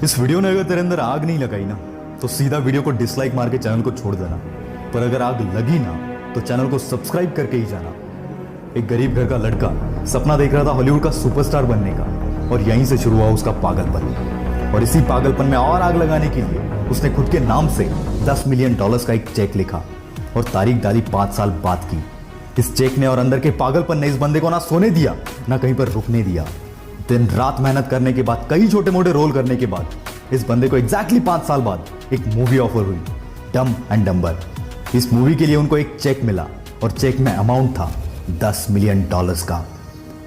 इस वीडियो ने अगर तेरे अंदर आग नहीं लगाई ना तो सीधा वीडियो को डिसलाइक मार के चैनल को छोड़ देना। पर अगर आग लगी ना तो चैनल को सब्सक्राइब करके ही जाना। एक गरीब घर का लड़का सपना देख रहा था हॉलीवुड का सुपरस्टार बनने का, और यहीं से शुरू हुआ उसका पागलपन। और इसी पागलपन में और आग लगाने के लिए उसने खुद के नाम से $10 मिलियन का एक चेक लिखा और तारीख डाली 5 साल बाद की। इस चेक ने और अंदर के पागलपन ने इस बंदे को ना सोने दिया ना कहीं पर रुकने दिया। दिन रात मेहनत करने के बाद, कई छोटे मोटे रोल करने के बाद इस बंदे को एग्जैक्टली 5 साल बाद एक मूवी ऑफर हुई, डम एंड डम्बर। इस मूवी के लिए उनको एक चेक मिला और चेक में अमाउंट था $10 मिलियन का।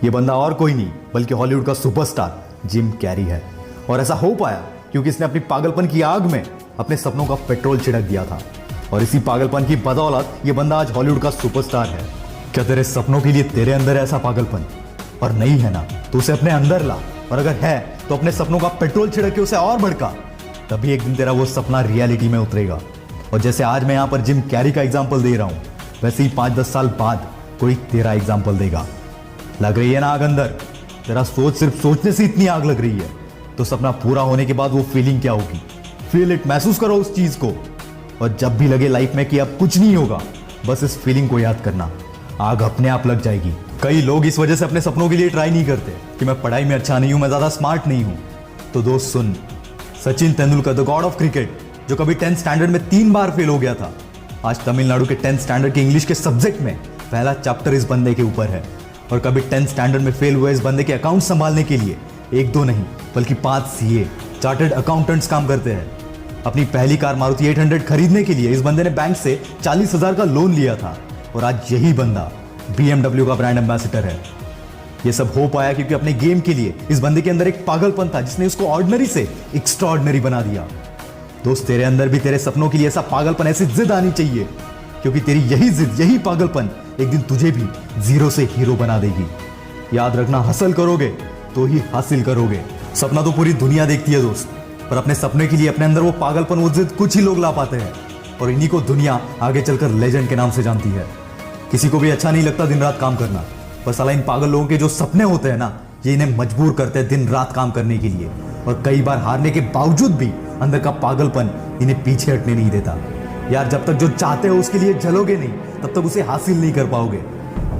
यह बंदा और कोई नहीं बल्कि हॉलीवुड का सुपरस्टार जिम कैरी है। और ऐसा हो पाया क्योंकि इसने अपनी पागलपन की आग में अपने सपनों का पेट्रोल छिड़क दिया था। और इसी पागलपन की बदौलत यह बंदा आज हॉलीवुड का सुपरस्टार है। क्या तेरे सपनों के लिए तेरे अंदर ऐसा पागलपन? और नहीं है ना तो उसे अपने अंदर ला, और अगर है तो अपने सपनों का पेट्रोल छिड़क के उसे और भड़का। तभी एक दिन तेरा वो सपना रियलिटी में उतरेगा। और जैसे आज मैं यहां पर जिम कैरी का एग्जांपल दे रहा हूं, वैसे ही 5-10 साल बाद कोई तेरा एग्जांपल देगा। लग रही है ना आग अंदर? तेरा सिर्फ सोचने से इतनी आग लग रही है तो सपना पूरा होने के बाद वो फीलिंग क्या होगी? फील इट, महसूस करो उस चीज को। और जब भी लगे लाइफ में कि अब कुछ नहीं होगा, बस इस फीलिंग को याद करना, आग अपने आप लग जाएगी। कई लोग इस वजह से अपने सपनों के लिए ट्राई नहीं करते कि मैं पढ़ाई में अच्छा नहीं हूं, मैं ज्यादा स्मार्ट नहीं हूं। तो दोस्त सुन, Sachin Tendulkar, the god of cricket, जो कभी 10th स्टैंडर्ड में 3 बार फेल हो गया था, आज तमिलनाडु के 10th स्टैंडर्ड के इंग्लिश के सब्जेक्ट में पहला चैप्टर इस बंदे के ऊपर है। और कभी 10th स्टैंडर्ड में फेल हुए इस बंदे के अकाउंट संभालने के लिए 1-2 नहीं बल्कि 5 CA चार्टर्ड अकाउंटेंट्स काम करते हैं। अपनी पहली कार मारुति 800 खरीदने के लिए इस बंदे ने बैंक से 40,000 का लोन लिया था। और आज यही बंदा BMW का ब्रांड एम्बेसडर है। यह सब हो पाया क्योंकि अपने गेम के लिए इस बंदे के अंदर एक पागलपन था जिसने उसको ऑर्डिनरी से एक्स्ट्राऑर्डिनरी बना दिया। दोस्त, तेरे अंदर भी तेरे सपनों के लिए ऐसा पागलपन, ऐसी जिद आनी चाहिए, क्योंकि तेरी यही जिद, यही पागलपन एक दिन तुझे भी जीरो से हीरो बना देगी। याद रखना, हासिल करोगे तो ही हासिल करोगे। सपना तो पूरी दुनिया देखती है दोस्त, पर अपने सपने के लिए अपने अंदर वो पागलपन, वो जिद कुछ ही लोग ला पाते हैं। और इन्हीं को दुनिया आगे चलकर लेजेंड के नाम से जानती है। किसी को भी अच्छा नहीं लगता दिन रात काम करना, पर साला इन पागल लोगों के जो सपने होते हैं ना, ये इन्हें मजबूर करते हैं दिन रात काम करने के लिए। और कई बार हारने के बावजूद भी अंदर का पागलपन इन्हें पीछे हटने नहीं देता। यार, जब तक जो चाहते हो उसके लिए जलोगे नहीं, तब तक उसे हासिल नहीं कर पाओगे।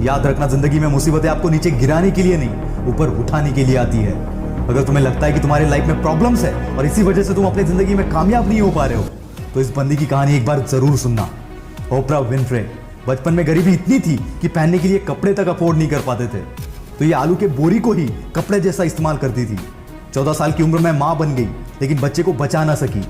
याद रखना, जिंदगी में मुसीबतें आपको नीचे गिराने के लिए नहीं, ऊपर उठाने के लिए आती है। अगर तुम्हें लगता है कि तुम्हारी लाइफ में प्रॉब्लम्स है और इसी वजह से तुम अपनी जिंदगी में कामयाब नहीं हो पा रहे हो, तो इस बंदी की कहानी एक बार जरूर सुनना। Oprah Winfrey. बचपन में गरीबी इतनी थी कि पहनने के लिए कपड़े तक अफोर्ड नहीं कर पाते थे, तो ये आलू के बोरी को ही कपड़े जैसा इस्तेमाल करती थी। 14 साल की उम्र में मां बन गई, लेकिन बच्चे को बचा ना सकी।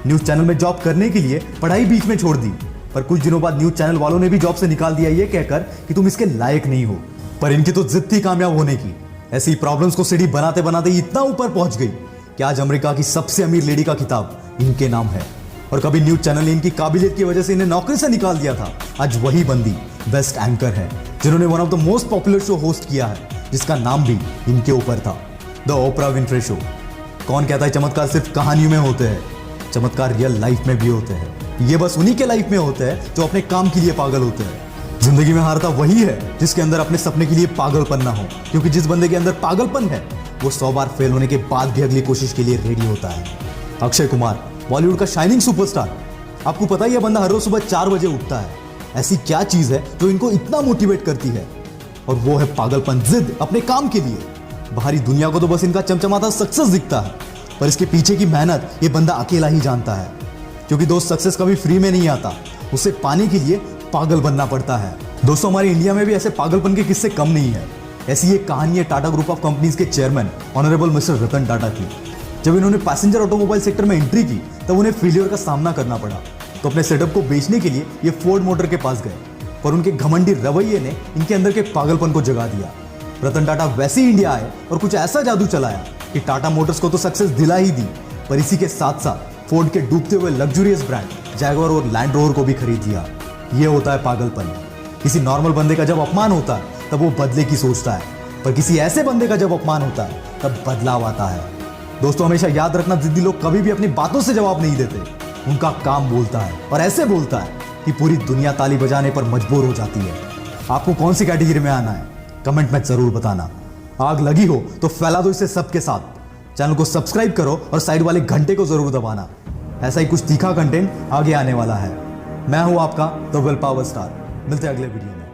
न्यूज चैनल में जॉब करने के लिए पढ़ाई बीच में छोड़ दी, पर कुछ दिनों बाद न्यूज चैनल वालों ने भी जॉब से निकाल दिया, ये कहकर कि तुम इसके लायक नहीं हो। पर इनकी तो जिद थी कामयाब होने की। ऐसी प्रॉब्लम्स को सीढ़ी बनाते बनाते इतना ऊपर पहुंच गई कि आज अमेरिका की सबसे अमीर लेडी का खिताब इनके नाम है। और कभी न्यूज चैनल ने इनकी काबिलियत की वजह से इन्हें नौकरी से निकाल दिया था, आज वही बंदी बेस्ट एंकर है, जिन्होंने one of the most popular show host किया है, जिसका नाम भी इनके ऊपर था, द ओपरा विनफ्रे शो। कौन कहता है चमत्कार सिर्फ कहानियों में होते हैं? चमत्कार रियल लाइफ में भी होते हैं। ये बस उन्हीं के लाइफ में होते हैं जो अपने काम के लिए पागल होते हैं। जिंदगी में हारता वही है जिसके अंदर अपने सपने के लिए पागलपन ना हो, क्योंकि जिस बंदे के अंदर पागलपन है वो 100 बार फेल होने के बाद भी अगली कोशिश के लिए रेडी होता है। अक्षय कुमार, बॉलीवुड का शाइनिंग सुपरस्टार। आपको पता ही है बंदा हर रोज सुबह 4 बजे उठता है। ऐसी क्या चीज है जो इनको इतना मोटिवेट करती है? और वो है पागलपन, जिद अपने काम के लिए। बाहरी दुनिया को तो बस इनका चमचमाता सक्सेस दिखता है, पर इसके पीछे की मेहनत ये बंदा अकेला ही जानता है। क्योंकि दोस्त, सक्सेस कभी फ्री में नहीं आता, उसे पाने के लिए पागल बनना पड़ता है। दोस्तों, हमारे इंडिया में भी ऐसे पागलपन के किस्से कम नहीं है। ऐसी एक कहानी है टाटा ग्रुप ऑफ कंपनीज के chairman honourable mister Ratan Tata की। जब इन्होंने पैसेंजर ऑटोमोबाइल सेक्टर में एंट्री की, तब उन्हें फेलियर का सामना करना पड़ा। तो अपने सेटअप को बेचने के लिए ये फोर्ड मोटर के पास गए, पर उनके घमंडी रवैये ने इनके अंदर के पागलपन को जगा दिया। रतन टाटा वैसे ही इंडिया आए और कुछ ऐसा जादू चलाया कि टाटा मोटर्स को तो सक्सेस दिला ही दी, पर इसी के साथ साथ फोर्ड के डूबते हुए लग्जरियस ब्रांड जैगुआर और लैंड रोवर को भी खरीद लिया। ये होता है पागलपन। किसी नॉर्मल बंदे का जब अपमान होता है तब वो बदले की सोचता है, पर किसी ऐसे बंदे का जब अपमान होता है तब बदलाव आता है। दोस्तों, हमेशा याद रखना, जिद्दी लोग कभी भी अपनी बातों से जवाब नहीं देते, उनका काम बोलता है, और ऐसे बोलता है कि पूरी दुनिया ताली बजाने पर मजबूर हो जाती है। आपको कौन सी कैटेगरी में आना है, कमेंट में जरूर बताना। आग लगी हो तो फैला दो इसे सबके साथ। चैनल को सब्सक्राइब करो और साइड वाले घंटे को जरूर दबाना। ऐसा ही कुछ तीखा कंटेंट आगे आने वाला है। मैं हूं आपका द विल पावर स्टार। मिलते हैं अगले वीडियो में।